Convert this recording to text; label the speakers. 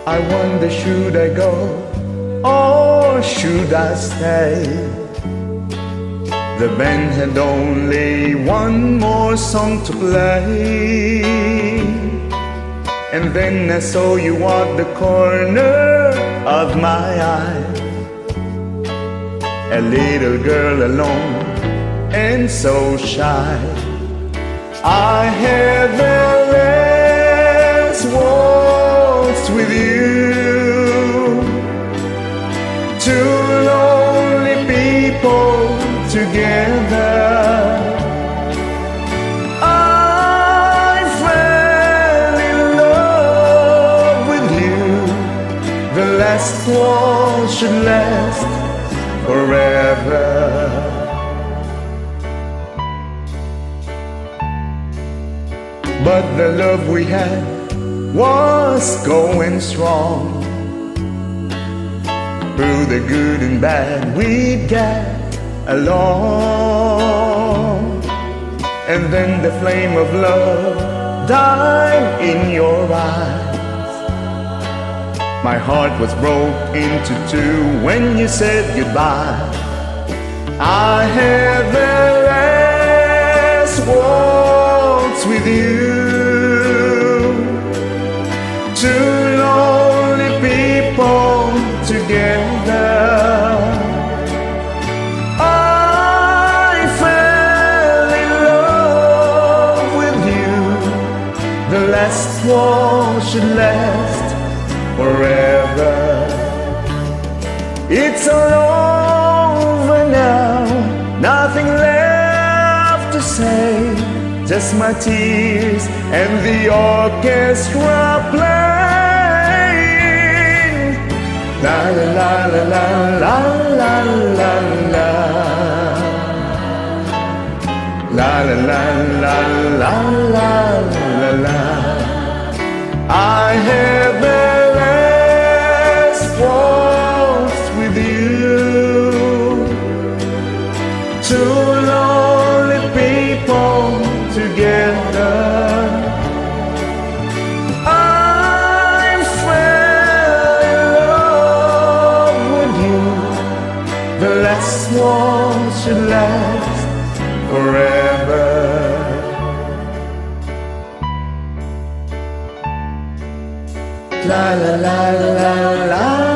Speaker 1: I wonder, should I go or should I stay? The band had only one more song to play, and then I saw you at the corner of my eye, a little girl alone and so shy. I had the last waltz with you, two lonely people together. I fell in love with you. The last waltz should last forever. But the love we had was going strong. Through the good and bad we'd get along. And then the flame of love died in your eyes. My heart was broke into two when you said goodbye. I had the last waltz with you, two lonely people together. I fell in love with you. The last waltz should last forever. It's all over now, nothing left to say, just my tears and the orchestra playing. La la la la la la la la la. La la la la la la la la. I had the last waltz with you, two lonely people together. I fell in love with you. The last waltz should last forever. La la la la la.